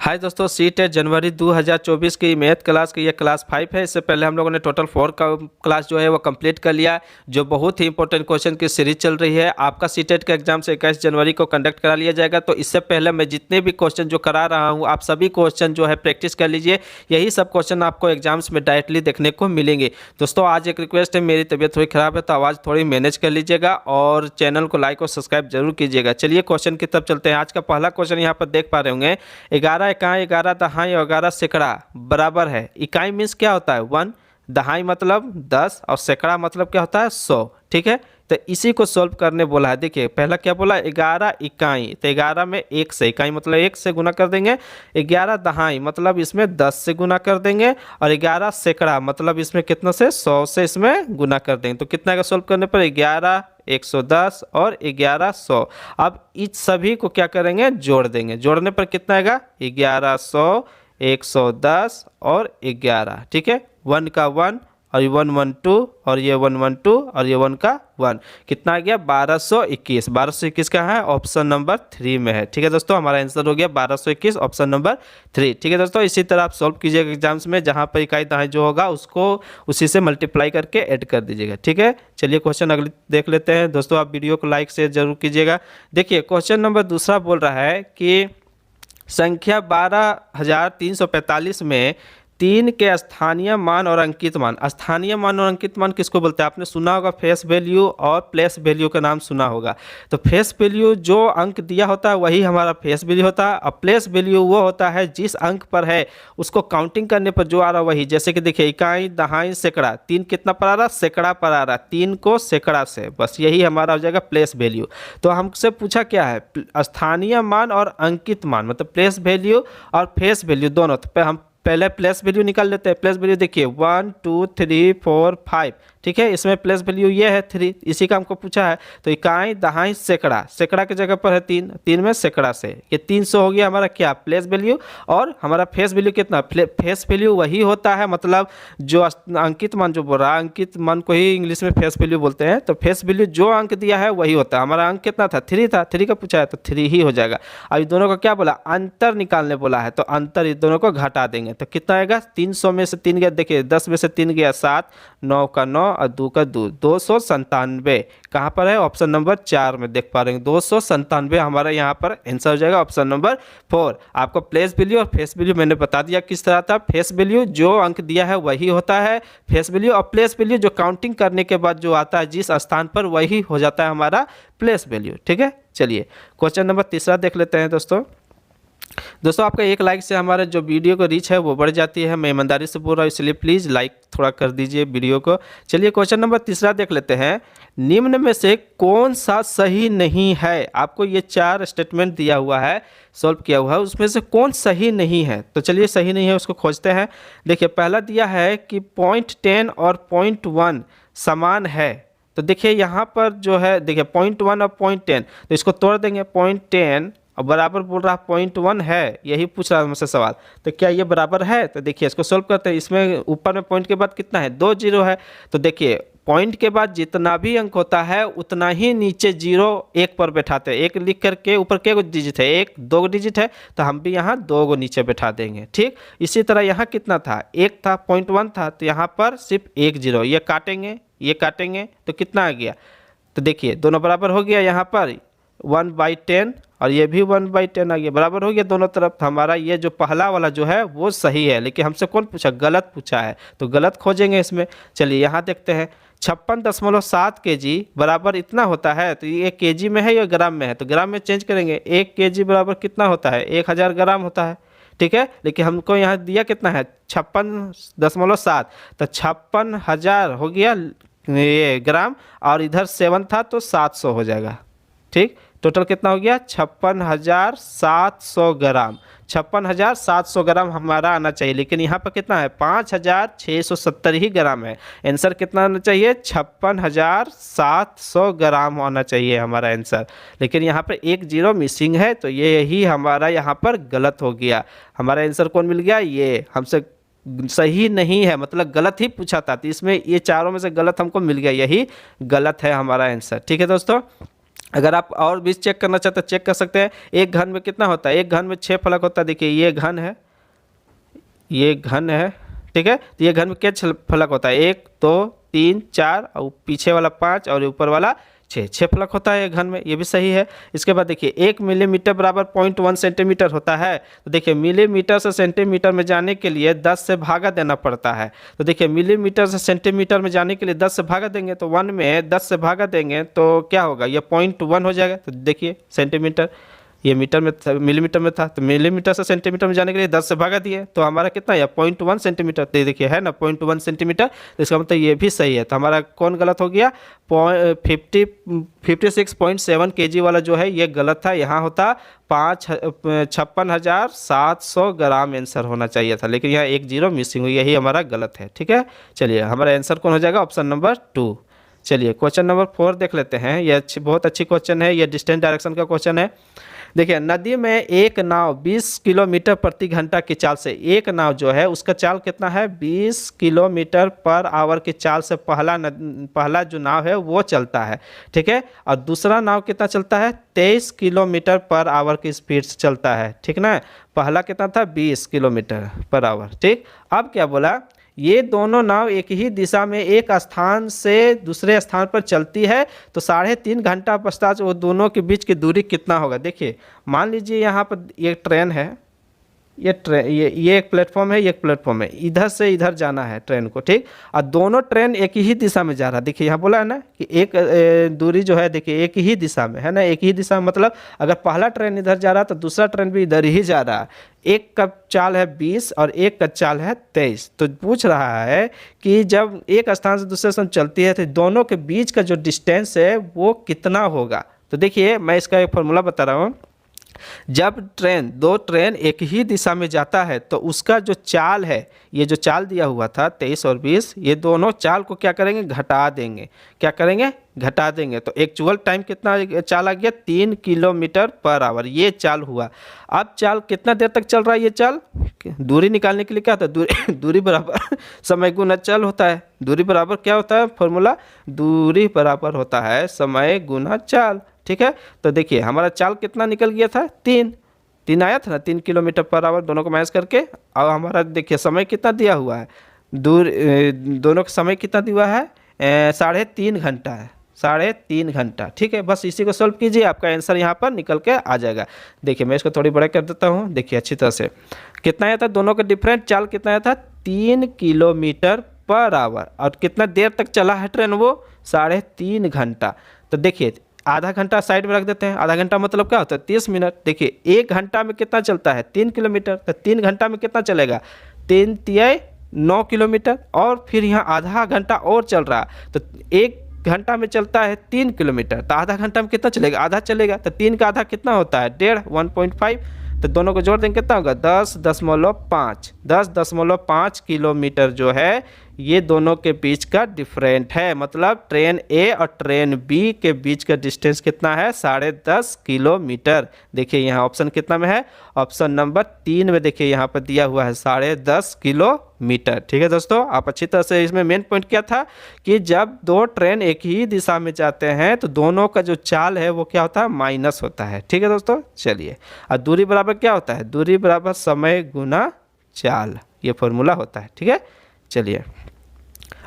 हाय दोस्तों, सीट है जनवरी 2024 की मैथ क्लास की। ये क्लास 5 है। इससे पहले हम लोगों ने टोटल 4 का क्लास जो है वो कंप्लीट कर लिया, जो बहुत ही इंपॉर्टेंट क्वेश्चन की सीरीज चल रही है। आपका सीटेट का एग्जाम से 21 जनवरी को कंडक्ट करा लिया जाएगा। तो इससे पहले मैं जितने भी क्वेश्चन जो करा रहा हूँ, आप सभी क्वेश्चन जो है प्रैक्टिस कर लीजिए। यही सब क्वेश्चन आपको एग्जाम्स में डायरेक्टली देखने को मिलेंगे। दोस्तों आज एक रिक्वेस्ट है, मेरी तबीयत थोड़ी ख़राब है तो आवाज़ थोड़ी मैनेज कर लीजिएगा और चैनल को लाइक और सब्सक्राइब जरूर कीजिएगा। चलिए क्वेश्चन की तरफ चलते हैं। आज का पहला क्वेश्चन यहाँ पर देख पा रहे होंगे, 11 इकाई 11 दहाई और 11 सैकड़ा बराबर है। इकाई मीन्स क्या होता है 1, दहाई मतलब 10 और सैकड़ा मतलब क्या होता है 100। ठीक है, तो इसी को सॉल्व करने बोला है। देखिए पहला क्या बोला, 11 इकाई, तो 11 में 1 से, इकाई मतलब 1 से गुना कर देंगे। 11 दहाई मतलब इसमें 10 से गुना कर देंगे और 11 सैकड़ा मतलब इसमें कितना से 100 से इसमें गुना कर देंगे। तो कितना का सॉल्व करने पर 11 110 और 11 100। अब इस सभी को क्या करेंगे, जोड़ देंगे। जोड़ने पर कितना आएगा 1100 110 और 11। ठीक है, 1 का 1 और ये 112 और ये 112 और ये 1 का 1, कितना आ गया 1221। 1221 का है ऑप्शन नंबर 3 में है। ठीक है दोस्तों, हमारा आंसर हो गया 1221 ऑप्शन नंबर 3। ठीक है दोस्तों, इसी तरह आप सॉल्व कीजिएगा एग्जाम्स में, जहाँ पर इकाई दहाई जो होगा उसको उसी से मल्टीप्लाई करके ऐड कर दीजिएगा। ठीक है, चलिए क्वेश्चन अगले देख लेते हैं। दोस्तों आप वीडियो को लाइक शेयर जरूर कीजिएगा। देखिए क्वेश्चन नंबर दूसरा बोल रहा है कि संख्या 12345 में 3 के स्थानीय मान और अंकित मान। स्थानीय मान और अंकित मान किसको बोलते हैं, आपने सुना होगा फेस वैल्यू और प्लेस वैल्यू का नाम सुना होगा। तो फेस वैल्यू जो अंक दिया होता है वही हमारा फेस वैल्यू होता है, और प्लेस वैल्यू वो होता है जिस अंक पर है उसको काउंटिंग करने पर जो आ रहा वही। जैसे कि देखिए इकाई दहाई सैकड़ा, 3 कितना पर आ रहा, सैकड़ा पर आ रहा, 3 को सैकड़ा से, बस यही हमारा हो जाएगा प्लेस वैल्यू। तो हमसे पूछा क्या है, स्थानीय मान और अंकित मान, मतलब प्लेस वैल्यू और फेस वैल्यू दोनों। तो हम पहले प्लेस वैल्यू निकाल लेते हैं। प्लेस वैल्यू देखिए 1 2 3 4 5। ठीक है, इसमें प्लेस वैल्यू ये है 3, इसी का हमको पूछा है। तो इकाई दहाई सैकड़ा, सैकड़ा की जगह पर है 3, 3 में सैकड़ा से, ये 300 हो गया हमारा क्या प्लेस वैल्यू। और हमारा फेस वैल्यू कितना, फेस वैल्यू वही होता है, मतलब जो अंकित मान जो बोल रहा है, अंकित मान को ही इंग्लिश में फेस वैल्यू बोलते हैं। तो फेस वैल्यू जो अंक दिया है वही होता है। हमारा अंक कितना था 3 था, 3 का पूछा है तो 3 ही हो जाएगा। अब इन दोनों का क्या बोला, अंतर निकालने बोला है, तो अंतर इन दोनों को घटा देंगे। तो कितना आएगा, 300 में से 3 गया, देखिए 10 में से 3 गया 7, 9 का 9 और 2 का 2, 297। कहाँ पर है, ऑप्शन नंबर 4 में देख पा रहे हैं 297 हमारा यहाँ पर आंसर हो जाएगा ऑप्शन नंबर 4। आपको प्लेस वैल्यू और फेस वैल्यू मैंने बता दिया किस तरह था। फेस वैल्यू जो अंक दिया है वही होता है फेस वैल्यू, और प्लेस वैल्यू जो काउंटिंग करने के बाद जो आता है जिस स्थान पर, वही हो जाता है हमारा प्लेस वैल्यू। ठीक है, चलिए क्वेश्चन नंबर तीसरा देख लेते हैं। दोस्तों आपका एक लाइक से हमारे जो वीडियो को रीच है वो बढ़ जाती है, मैं ईमानदारी से बोल रहा हूँ, इसलिए प्लीज़ लाइक थोड़ा कर दीजिए वीडियो को। चलिए क्वेश्चन नंबर तीसरा देख लेते हैं। निम्न में से कौन सा सही नहीं है, आपको ये 4 स्टेटमेंट दिया हुआ है, सॉल्व किया हुआ है, उसमें से कौन सही नहीं है। तो चलिए सही नहीं है उसको खोजते हैं। देखिए पहला दिया है कि .10 और .1 समान है। तो देखिए यहाँ पर जो है, देखिए .1 और .10, तो इसको तोड़ देंगे। .10 और बराबर बोल रहा .1 है, यही पूछ रहा है मुझसे सवाल। तो क्या ये बराबर है, तो देखिए इसको सॉल्व करते हैं। इसमें ऊपर में पॉइंट के बाद कितना है 2 जीरो है। तो देखिए पॉइंट के बाद जितना भी अंक होता है उतना ही नीचे 0 1 पर बैठाते हैं। 1 लिख करके ऊपर क्या डिजिट है, 1 2 डिजिट है, तो हम भी यहाँ 2 को नीचे बैठा देंगे। ठीक, इसी तरह यहाँ कितना था 1 था, .1 था, तो यहाँ पर सिर्फ 1 0, ये काटेंगे ये काटेंगे तो कितना आ गया, तो देखिए दोनों बराबर हो गया। यहाँ पर 1/10 और ये भी 1/10 आ गया, बराबर हो गया दोनों तरफ। हमारा ये जो पहला वाला जो है वो सही है, लेकिन हमसे कौन पूछा, गलत पूछा है, तो गलत खोजेंगे इसमें। चलिए यहाँ देखते हैं 56.7 kg बराबर इतना होता है। तो ये kg में है या ग्राम में है, तो ग्राम में चेंज करेंगे। 1 kg बराबर कितना होता है, 1000 ग्राम होता है। ठीक है, लेकिन हमको यहाँ दिया कितना है 56.7, तो 56,000 हो गया ये ग्राम, और इधर 7 था तो 700 हो जाएगा। ठीक, टोटल कितना हो गया 56,700 ग्राम। 56,700 ग्राम हमारा आना चाहिए, लेकिन यहाँ पर कितना है 5,670 ही ग्राम है। आंसर कितना आना चाहिए 56,700 ग्राम होना चाहिए हमारा आंसर, लेकिन यहाँ पर 1 0 मिसिंग है, तो ये ही हमारा यहाँ पर गलत हो गया। हमारा आंसर कौन मिल गया, ये हमसे सही नहीं है, मतलब गलत ही पूछा था, तो इसमें ये चारों में से गलत हमको मिल गया, यही गलत है हमारा आंसर। ठीक है दोस्तों, अगर आप और भी चेक करना चाहते हैं चेक कर सकते हैं। एक घन में कितना होता है, एक घन में 6 फलक होता है। देखिए ये घन है, ये घन है, ठीक है। तो ये घन में क्या फलक होता है, 1 2 3 4 और पीछे वाला 5 और ऊपर वाला 6 फलक होता है घन में, ये भी सही है। इसके बाद देखिए 1 मिलीमीटर बराबर 0.1 सेंटीमीटर होता है। तो देखिए मिलीमीटर से सेंटीमीटर में जाने के लिए 10 से भागा देना पड़ता है। तो देखिए मिलीमीटर से सेंटीमीटर में जाने के लिए 10 से भागा देंगे, तो 1 में 10 से भागा देंगे तो क्या होगा, ये 0.1 हो जाएगा। तो देखिए सेंटीमीटर, ये मीटर में था, मिलीमीटर में था, तो मिलीमीटर से सेंटीमीटर में जाने के लिए 10 से भागा दिए, तो हमारा कितना है 0.1 सेंटीमीटर। तो देखिए है ना 0.1 सेंटीमीटर, तो इसका मतलब ये भी सही है। तो हमारा कौन गलत हो गया, 56.7 kg वाला जो है ये गलत था। यहाँ होता 56,700 ग्राम आंसर होना चाहिए था, लेकिन यहाँ 1 0 मिसिंग हुई, यही हमारा गलत है। ठीक है, चलिए हमारा आंसर कौन हो जाएगा, ऑप्शन नंबर 2। चलिए क्वेश्चन नंबर 4 देख लेते हैं। ये बहुत अच्छी क्वेश्चन है, ये डिस्टेंस डायरेक्शन का क्वेश्चन है। देखिए नदी में एक नाव 20 किलोमीटर प्रति घंटा की चाल से, एक नाव जो है उसका चाल कितना है 20 किलोमीटर पर आवर की चाल से पहला जो नाव है वो चलता है, ठीक है। और दूसरा नाव कितना चलता है 23 किलोमीटर पर आवर की स्पीड से चलता है, ठीक ना। पहला कितना था 20 किलोमीटर पर आवर, ठीक। अब क्या बोला, ये दोनों नाव एक ही दिशा में एक स्थान से दूसरे स्थान पर चलती है, तो 3.5 घंटा पश्चात वो दोनों के बीच की दूरी कितना होगा। देखिए मान लीजिए यहाँ पर एक ट्रेन है, ये एक प्लेटफॉर्म है, ये एक प्लेटफॉर्म है, इधर से इधर जाना है ट्रेन को, ठीक। और दोनों ट्रेन एक ही दिशा में जा रहा है। देखिए यहाँ बोला है ना कि एक दूरी जो है, देखिए एक ही दिशा में है ना, एक ही दिशा में मतलब अगर पहला ट्रेन इधर जा रहा है तो दूसरा ट्रेन भी इधर ही जा रहा है। एक का चाल है 20 और एक का चाल है 23। तो पूछ रहा है कि जब एक स्थान से दूसरे स्थान चलती है तो दोनों के बीच का जो डिस्टेंस है वो कितना होगा। तो देखिए मैं इसका एक फॉर्मूला बता रहा हूँ। जब दो ट्रेन एक ही दिशा में जाता है तो उसका जो चाल है, ये जो चाल दिया हुआ था 23 और 20, ये दोनों चाल को क्या करेंगे, घटा देंगे। क्या करेंगे, घटा देंगे। तो एक्चुअल टाइम कितना चाल आ गया 3 किलोमीटर पर आवर, ये चाल हुआ। अब चाल कितना देर तक चल रहा है, ये चाल दूरी निकालने के लिए क्या होता है, दूरी बराबर समय गुना चल होता है। दूरी बराबर क्या होता है फॉर्मूला, दूरी बराबर होता है समय गुना चाल, ठीक है। तो देखिए हमारा चाल कितना निकल गया था 3 आया था ना, 3 किलोमीटर पर आवर, दोनों को मैच करके। और हमारा देखिए समय कितना दिया हुआ है, दोनों का समय कितना दिया है 3.5 घंटा है, 3.5 घंटा, ठीक है। बस इसी को सॉल्व कीजिए, आपका आंसर यहाँ पर निकल के आ जाएगा। देखिए मैं इसको थोड़ी बड़ा कर देता हूँ, देखिए अच्छी तरह से कितना आया था, दोनों का डिफरेंट चाल कितना आया था 3 किलोमीटर पर आवर। और कितना देर तक चला है ट्रेन वो 3.5 घंटा। तो देखिए आधा घंटा साइड में रख देते हैं, आधा घंटा मतलब क्या होता है 30 मिनट। देखिए 1 घंटा में कितना चलता है 3 किलोमीटर, तो 3 घंटा में कितना चलेगा 3 तिहाई 9 किलोमीटर। और फिर यहाँ आधा घंटा और चल रहा है, तो 1 घंटा में चलता है 3 किलोमीटर, तो आधा घंटा में कितना चलेगा, आधा चलेगा। तो 3 का आधा कितना होता है 1.5। तो दोनों को जोड़ देंगे कितना होगा 10.5 किलोमीटर जो है ये दोनों के बीच का डिफरेंट है। मतलब ट्रेन ए और ट्रेन बी के बीच का डिस्टेंस कितना है 10.5 किलोमीटर। देखिए यहाँ ऑप्शन कितना में है, ऑप्शन नंबर 3 में देखिए यहाँ पर दिया हुआ है 10.5 किलोमीटर, ठीक है दोस्तों। आप अच्छी तरह से, इसमें मेन पॉइंट क्या था कि जब दो ट्रेन एक ही दिशा में जाते हैं तो दोनों का जो चाल है वो क्या होता है माइनस होता है, ठीक है दोस्तों। चलिए, और दूरी बराबर क्या होता है, दूरी बराबर समय गुना चाल, ये फॉर्मूला होता है, ठीक है। चलिए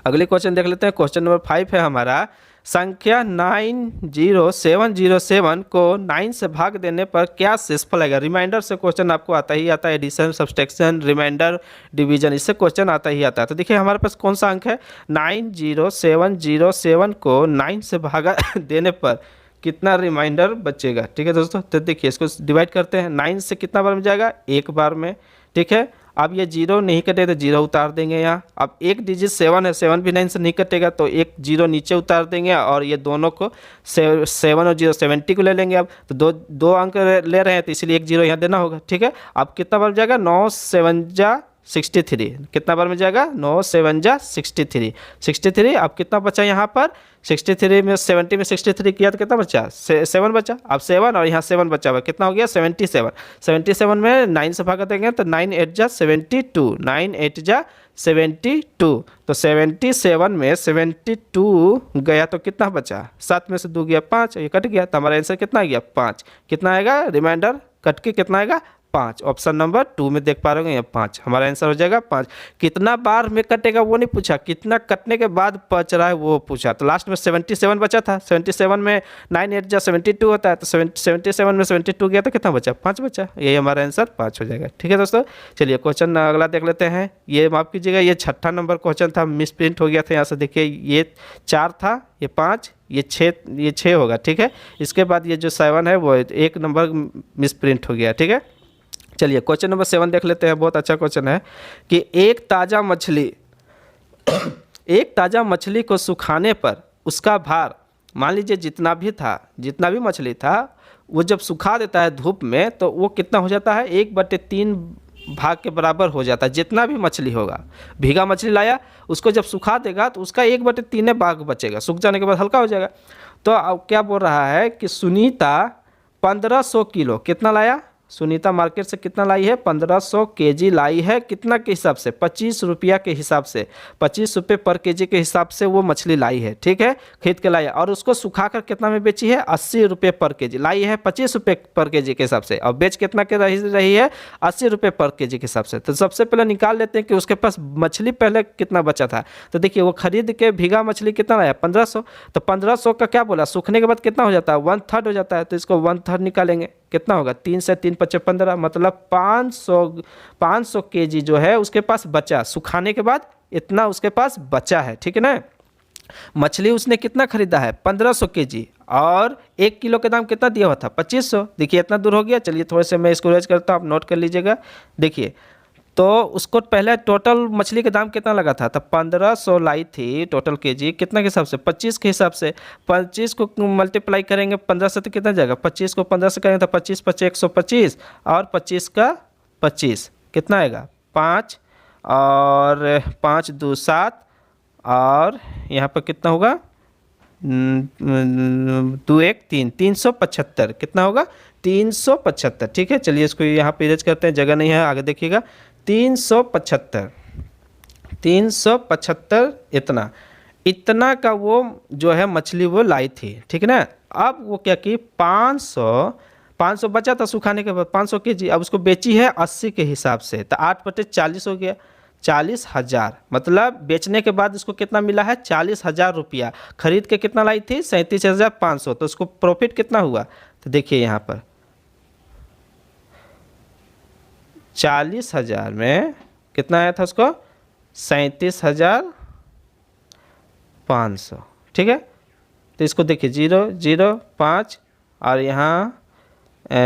अगले क्वेश्चन देख लेते हैं। क्वेश्चन नंबर 5 है हमारा, संख्या 90707 को 9 से भाग देने पर क्या शेषफल आएगा। रिमाइंडर से क्वेश्चन आपको आता ही आता है, एडिशन, सब्सट्रैक्शन, रिमाइंडर, डिवीजन, इससे क्वेश्चन आता ही आता है। तो देखिए हमारे पास कौन सा अंक है 90707 को 9 से भागा देने पर कितना रिमाइंडर बचेगा, ठीक है दोस्तों। तो देखिए इसको डिवाइड करते हैं, 9 से कितना बार में जाएगा, एक बार में, ठीक है। अब ये 0 नहीं कटे तो 0 उतार देंगे यहाँ। अब एक डिजिट 7 है, 7 भी 9 से नहीं कटेगा तो एक 0 नीचे उतार देंगे, और ये दोनों को 7 और 0 70 को ले लेंगे। अब तो दो अंक ले रहे हैं तो इसलिए एक 0 यहाँ देना होगा, ठीक है। अब कितना बन जाएगा 9 7 जा 63, कितना बार में जाएगा, 9 7 जा 63, 63। अब कितना बचा यहाँ पर, 63 में 70 में 63 किया तो कितना बचा, 7 बचा। अब 7 और यहाँ 7 बचा हुआ, कितना हो गया 77, 77 में 9 से भाग देंगे तो 9 8 जा 72, 9 8 जा 72, तो 77 में 72 गया तो कितना बचा, 7 में से 2 गया 5, ये कट गया तो हमारा आंसर कितना आ गया 5। कितना आएगा, रिमाइंडर कट के कितना आएगा 5। ऑप्शन नंबर 2 में देख पा रहे होंगे, 5 हमारा आंसर हो जाएगा 5। कितना बार में कटेगा वो नहीं पूछा, कितना कटने के बाद बच रहा है वो पूछा। तो लास्ट में 77 बचा था, 77 में 9 8 जा 72 होता है, तो 77 में 72 गया तो कितना बचा, 5 बचा। यही हमारा आंसर 5 हो जाएगा। ठीक है दोस्तों, चलिए क्वेश्चन अगला देख लेते हैं। ये माफ कीजिएगा, ये 6ठा नंबर क्वेश्चन था, मिस प्रिंट हो गया था। यहाँ से देखिए ये 4 था, ये 5, ये 6 होगा। ठीक है, इसके बाद ये जो 7 है वो 1 नंबर मिस प्रिंट हो गया। ठीक है, चलिए क्वेश्चन नंबर 7 देख लेते हैं। बहुत अच्छा क्वेश्चन है कि एक ताज़ा मछली को सुखाने पर उसका भार, मान लीजिए जितना भी मछली था, वो जब सुखा देता है धूप में तो वो कितना हो जाता है, 1/3 भाग के बराबर हो जाता है। जितना भी मछली होगा, भीगा मछली लाया, उसको जब सुखा देगा तो उसका 1/3 भाग बचेगा, सूख जाने के बाद हल्का हो जाएगा। तो अब क्या बोल रहा है कि सुनीता 1500 किलो कितना लाया, सुनीता मार्केट से कितना लाई है, 1500 केजी लाई है। कितना के हिसाब से, 25 रुपया के हिसाब से, 25 रुपये पर केजी के हिसाब से वो मछली लाई है। ठीक है, खरीद के लाई है और उसको सुखाकर कितना में बेची है, 80 रुपये पर केजी। लाई है 25 रुपये पर केजी के हिसाब से और बेच कितना के रही है, 80 रुपये पर केजी के हिसाब से। तो सबसे पहले निकाल लेते हैं कि उसके पास मछली पहले कितना बचा था। तो देखिए वो खरीद के भीगा मछली कितना लाया, 1500। तो 1500 का क्या बोला, सूखने के बाद कितना हो जाता है, 1/3 हो जाता है। तो इसको 1/3 निकालेंगे, कितना होगा, 3 से 3 × 15, मतलब 500 केजी जो है उसके पास बचा, सुखाने के बाद इतना उसके पास बचा है। ठीक है ना, मछली उसने कितना खरीदा है, 1500 केजी, और 1 किलो का दाम कितना दिया हुआ था, 2500। देखिए इतना दूर हो गया। चलिए थोड़े से मैं इसको रेज करता हूँ, आप नोट कर लीजिएगा। देखिए तो उसको पहले टोटल मछली के दाम कितना लगा था, तो 1500 लाई थी टोटल केजी, कितना के हिसाब से, 25 के हिसाब से। 25 को मल्टीप्लाई करेंगे 15 से तो कितना जाएगा, 25 को 15 से करेंगे तो 25 × 5 = 125 और 25 का 25 कितना आएगा, 5 और 5 × 2 = 7 और यहाँ पर कितना होगा, 2 1 3 375 कितना होगा, 375। ठीक है, चलिए इसको यहाँ पे इरेज करते हैं, जगह नहीं है, आगे देखिएगा। 375 इतना का वो जो है मछली वो लाई थी। ठीक है ना, अब वो क्या की 500 बचा था सुखाने के बाद, 500 केजी, अब उसको बेची है 80 के हिसाब से, तो 8/40 हो गया, 40,000। मतलब बेचने के बाद इसको कितना मिला है, 40,000 रुपया। खरीद के कितना लाई थी, 37,500। तो उसको प्रॉफिट कितना हुआ, तो देखिए यहाँ पर 40,000 में कितना आया था उसको, 37,500। ठीक है, तो इसको देखिए 0 0 5 और यहाँ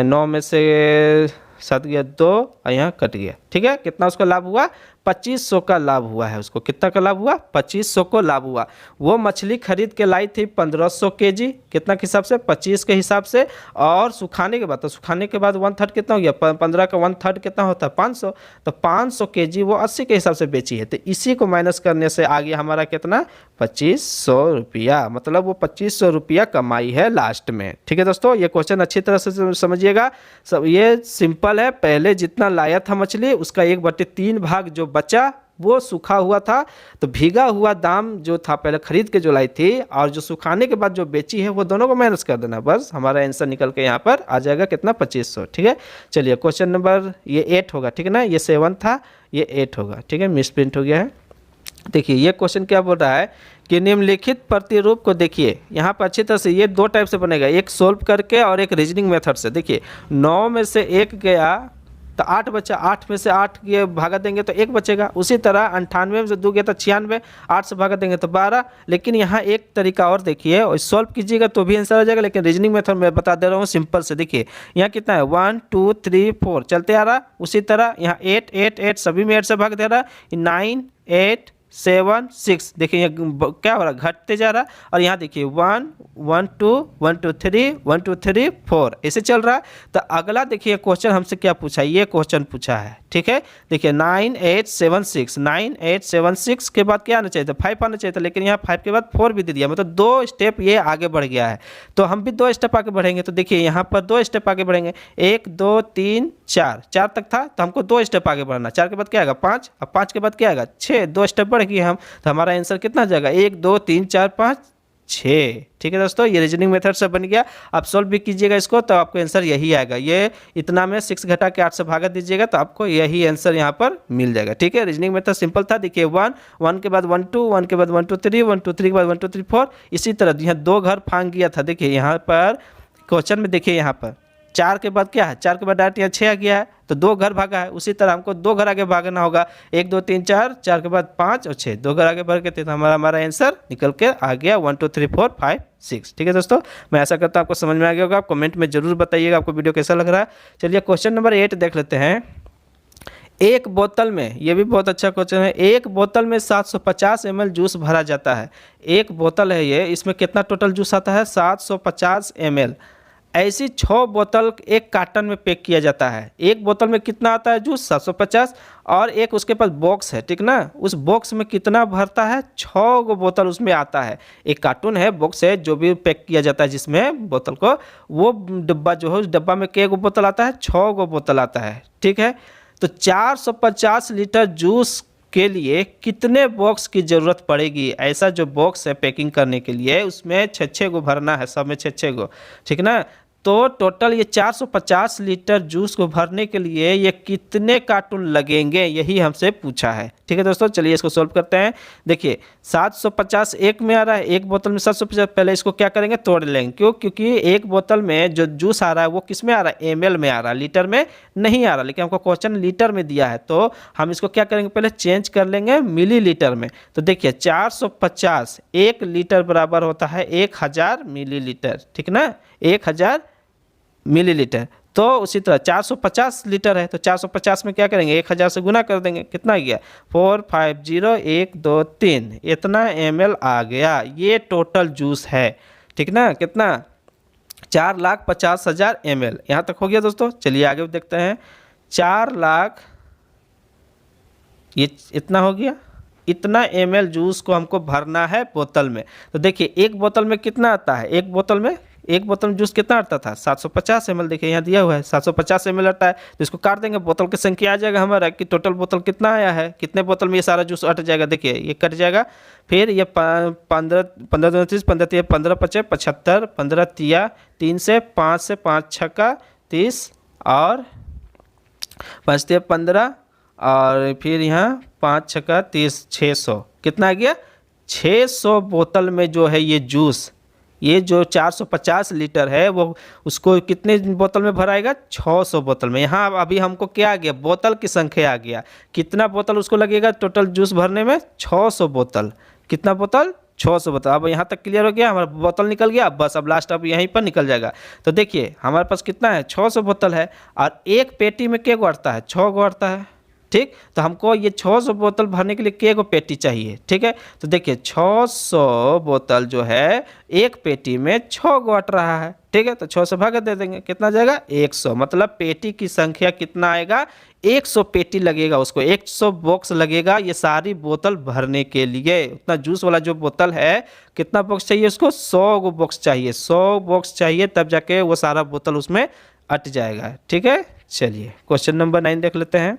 9 में से 7 गया 2 और यहाँ कट गया। ठीक है, कितना उसका लाभ हुआ, 2500 का लाभ हुआ है उसको। कितना का लाभ हुआ, 2500 को लाभ हुआ। वो मछली खरीद के लाई थी 1500 केजी, कितना के हिसाब से, 25 के हिसाब से, और सुखाने के बाद, तो सुखाने के बाद 1/3 कितना हो गया, 15 का 1/3 कितना होता है, 500। तो 500 केजी वो 80 के हिसाब से बेची है, तो इसी को माइनस करने से आ गया हमारा कितना, 2500 रुपया। मतलब वो 2500 रुपया कमाई है लास्ट में। ठीक है दोस्तों, ये क्वेश्चन अच्छी तरह से समझिएगा। सब ये सिंपल है, पहले जितना लाया था मछली उसका 1/3 भाग जो बचा वो सूखा हुआ था, तो भीगा हुआ दाम जो था पहले खरीद के जो लाई थी और जो सुखाने के बाद जो बेची है वो दोनों को माइनस कर देना, बस हमारा आंसर निकल के यहाँ पर आ जाएगा कितना, 2500। ठीक है, चलिए क्वेश्चन नंबर ये 8 होगा। ठीक है ना, ये 7 था, ये 8 होगा। ठीक है, मिस प्रिंट हो गया है। देखिए ये क्वेश्चन क्या बोल रहा है कि निम्नलिखित प्रतिरूप को देखिए, यहाँ पर अच्छी तरह से ये 2 टाइप से बनेगा, एक सोल्व करके और एक रीजनिंग मेथड से। देखिए 9 में से 1 गया तो 8 बचा, 8 में से 8 के भागा देंगे तो 1 बचेगा। उसी तरह 98 में से 2 गया तो 96, 8 से भागा देंगे तो 12। लेकिन यहाँ एक तरीका और देखिए, और सॉल्व कीजिएगा तो भी आंसर आ जाएगा, लेकिन रीजनिंग मेथड में बता दे रहा हूँ सिंपल से। देखिए यहाँ कितना है, 1 2 3 4 चलते आ रहा। उसी तरह यहाँ 8 8 8 सभी में 8 से भाग दे रहा, 9 8 7 6, देखिए ये क्या हो रहा है, घटते जा रहा है। और यहाँ देखिए 1 1 2 1 2 3 1 2 3 4 ऐसे चल रहा है। तो अगला देखिए क्वेश्चन हमसे क्या पूछा है, ये क्वेश्चन पूछा है, ठीक है। देखिए 9 8 7 6, 9 8 7 6 के बाद क्या आना चाहिए था, 5 आना चाहिए था, लेकिन यहाँ 5 के बाद 4 भी दे दिया, मतलब 2 स्टेप ये आगे बढ़ गया है। तो हम भी 2 स्टेप आगे बढ़ेंगे। तो देखिए यहाँ पर 2 स्टेप आगे बढ़ेंगे, 1 2 3 4, 4 तक था तो हमको 2 स्टेप आगे बढ़ना, 4 के बाद क्या आएगा 5, अब 5 के बाद क्या आएगा 6, 2 स्टेप बढ़ गए हम। तो हमारा आंसर कितना आ जाएगा 1 2 3 4 5 6, ठीक है दोस्तों। ये रीजनिंग मेथड से बन गया। आप सोल्व भी कीजिएगा इसको तो आपको आंसर यही आएगा। ये इतना में 6 घटा के 8 से भागा दीजिएगा तो आपको यही आंसर यहाँ पर मिल जाएगा, ठीक है। रीजनिंग मेथड सिंपल था। देखिए 1 1 के बाद 1 2 1 के बाद 1 2 3 1 2 3 के बाद 1 2 3 4, इसी तरह यहाँ 2 घर फांग गया था। देखिए यहाँ पर क्वेश्चन में देखिए यहाँ पर 4 के बाद क्या है, 4 के बाद डायरेक्ट यहाँ 6 आ गया है तो 2 घर भागा है। उसी तरह हमको 2 घर आगे भागना होगा, 1 2 3 4, 4 के बाद 5 और 6, 2 घर आगे बढ़ के थे तो हमारा आंसर निकल के आ गया 1 2 3 4 5 6, ठीक है दोस्तों। मैं ऐसा करता हूँ आपको समझ में आ गया होगा। आप कमेंट में जरूर बताइएगा आपको वीडियो कैसा लग रहा है। चलिए क्वेश्चन नंबर 8 देख लेते हैं। एक बोतल में, ये भी बहुत अच्छा क्वेश्चन है, एक बोतल में 750 ml जूस भरा जाता है। एक बोतल है ये, इसमें कितना टोटल जूस आता है 750 ml। ऐसी 6 बोतल एक कार्टन में पैक किया जाता है। एक बोतल में कितना आता है जूस 750, और एक उसके पास बॉक्स है, ठीक ना। उस बॉक्स में कितना भरता है 6 गो बोतल उसमें आता है। एक कार्टून है, बॉक्स है, जो भी पैक किया जाता है जिसमें बोतल को, वो डब्बा जो है उस डब्बा में कै गो बोतल आता है 6 गो बोतल आता है, ठीक है। तो 450 लीटर जूस के लिए कितने बॉक्स की ज़रूरत पड़ेगी। ऐसा जो बॉक्स है पैकिंग करने के लिए उसमें 6 गो भरना है, सब में 6 गो, ठीक ना। तो टोटल ये 450 लीटर जूस को भरने के लिए ये कितने कार्टून लगेंगे, यही हमसे पूछा है, ठीक है दोस्तों। चलिए इसको सॉल्व करते हैं। देखिए 750 एक में आ रहा है, एक बोतल में 750, पहले इसको क्या करेंगे तोड़ लेंगे। क्यों, क्योंकि एक बोतल में जो जूस आ रहा है वो किस में आ रहा है, ml में आ रहा है, लीटर में नहीं आ रहा। लेकिन हमको क्वेश्चन लीटर में दिया है तो हम इसको क्या करेंगे पहले चेंज कर लेंगे मिलीलीटर में। तो देखिए 450 1 लीटर बराबर होता है 1000 मिलीलीटर, ठीक ना, 1000 मिलीलीटर। तो उसी तरह 450 लीटर है तो 450 में क्या करेंगे 1000 से गुना कर देंगे, कितना गया 450 इतना ml आ गया। ये टोटल जूस है, ठीक ना, कितना 4,50,000 ml। यहाँ तक हो गया दोस्तों। चलिए आगे देखते हैं। 4 लाख, ये इतना हो गया, इतना ml जूस को हमको भरना है बोतल में। तो देखिए एक बोतल में कितना आता है, एक बोतल में जूस कितना आता था 750 ml। देखिए यहाँ दिया हुआ है 750 ml आता है। तो इसको काट देंगे, बोतल की संख्या आ जाएगा हमारा कि टोटल बोतल कितना आया है, कितने बोतल में ये सारा जूस अट जाएगा। देखिए ये कट जाएगा, फिर ये 15 15 30 15 3 15 5 75 15 तिया 3 से 5 से 5 छक्का 30 और 5 तिया 15 और फिर यहाँ 5 छक्का 30 600, कितना आ गया 600 बोतल में जो है ये जूस, ये जो 450 लीटर है वो उसको कितने बोतल में भराएगा 600 बोतल में। यहाँ अभी हमको क्या आ गया बोतल की संख्या आ गया, कितना बोतल उसको लगेगा टोटल जूस भरने में 600 बोतल, कितना बोतल 600 बोतल। अब यहाँ तक क्लियर हो गया, हमारा बोतल निकल गया। बस अब लास्ट अब यहीं पर निकल जाएगा। तो देखिए हमारे पास कितना है 600 बोतल है और एक पेटी में क्या गो अटता है 6 गो अटता है, ठीक। तो हमको ये 600 बोतल भरने के लिए के गो पेटी चाहिए, ठीक है। तो देखिए 600 बोतल जो है एक पेटी में 6 गो अट रहा है, ठीक है। तो 6 से भागा दे देंगे, कितना जाएगा 100, मतलब पेटी की संख्या कितना आएगा 100 पेटी लगेगा, उसको 100 बॉक्स लगेगा ये सारी बोतल भरने के लिए। उतना जूस वाला जो बोतल है कितना बॉक्स चाहिए उसको 100 गो बॉक्स चाहिए, 100 बॉक्स चाहिए तब जाके वो सारा बोतल उसमें अट जाएगा, ठीक है। चलिए क्वेश्चन नंबर 9 देख लेते हैं।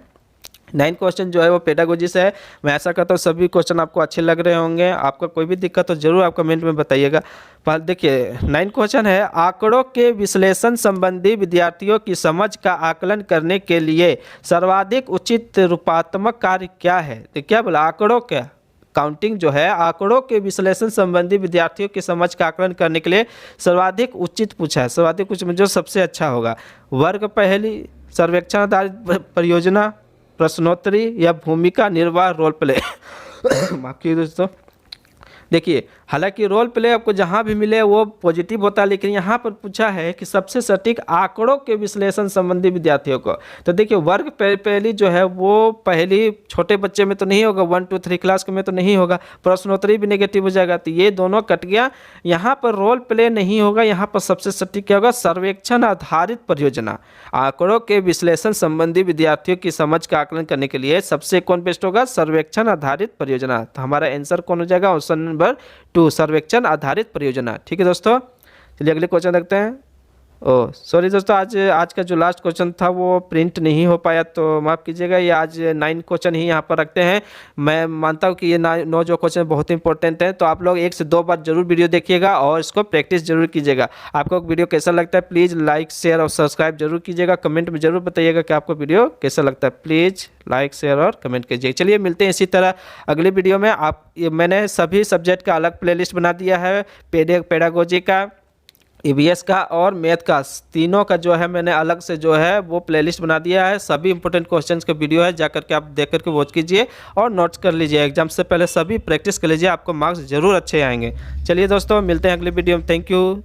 9 क्वेश्चन जो है वो पेडागोजी से है। मैं ऐसा करता हूँ सभी क्वेश्चन आपको अच्छे लग रहे होंगे। आपका कोई भी दिक्कत हो जरूर आप कमेंट में बताइएगा। पर देखिए 9 क्वेश्चन है, आंकड़ों के विश्लेषण संबंधी विद्यार्थियों की समझ का आकलन करने के लिए सर्वाधिक उचित रूपात्मक कार्य क्या है। तो क्या बोला आंकड़ों का काउंटिंग जो है, आंकड़ों के विश्लेषण संबंधी विद्यार्थियों की समझ का आकलन करने के लिए सर्वाधिक उचित पूछा है। सर्वाधिक उचित में जो सबसे अच्छा होगा, वर्ग पहली, सर्वेक्षण आधारित परियोजना, प्रश्नोत्तरी या भूमिका निर्वाह रोल प्ले। माफ कीजिए दोस्तों, देखिए, हालांकि रोल प्ले आपको जहां भी मिले वो पॉजिटिव होता है, लेकिन यहाँ पर पूछा है कि सबसे सटीक आंकड़ों के विश्लेषण संबंधी विद्यार्थियों को। तो देखिए, वर्ग पहली जो है वो पहली छोटे बच्चे में तो नहीं होगा, 1 2 3 क्लास में तो नहीं होगा, प्रश्नोत्तरी भी नेगेटिव हो जाएगा, तो ये दोनों कट गया। यहाँ पर रोल प्ले नहीं होगा, यहाँ पर सबसे सटीक क्या होगा, सर्वेक्षण आधारित परियोजना। आंकड़ों के विश्लेषण संबंधी विद्यार्थियों की समझ का आकलन करने के लिए सबसे कौन बेस्ट होगा, सर्वेक्षण आधारित परियोजना। तो हमारा आंसर कौन हो जाएगा, ऑप्शन नंबर 2, सर्वेक्षण आधारित परियोजना। ठीक है दोस्तों, चलिए अगले क्वेश्चन देखते हैं। सॉरी दोस्तों, आज का जो लास्ट क्वेश्चन था वो प्रिंट नहीं हो पाया, तो माफ़ कीजिएगा। ये आज 9 क्वेश्चन ही यहाँ पर रखते हैं। मैं मानता हूँ कि ये 9 जो क्वेश्चन बहुत इंपॉर्टेंट हैं, तो आप लोग 1 से 2 बार जरूर वीडियो देखिएगा और इसको प्रैक्टिस जरूर कीजिएगा। आपको वीडियो कैसा लगता है प्लीज़ लाइक शेयर और सब्सक्राइब जरूर कीजिएगा। कमेंट में जरूर बताइएगा कि आपको वीडियो कैसा लगता है। प्लीज़ लाइक शेयर और कमेंट कीजिए। चलिए मिलते हैं इसी तरह अगले वीडियो में। मैंने सभी सब्जेक्ट का अलग प्लेलिस्ट बना दिया है, पेडागोजी का, ईवीएस का और मैथ का, तीनों का जो है मैंने अलग से जो है वो प्लेलिस्ट बना दिया है। सभी इंपॉर्टेंट क्वेश्चंस का वीडियो है, जाकर के आप देख करके वॉच कीजिए और नोट्स कर लीजिए। एग्जाम से पहले सभी प्रैक्टिस कर लीजिए, आपको मार्क्स जरूर अच्छे आएंगे। चलिए दोस्तों, मिलते हैं अगले वीडियो में। Thank you.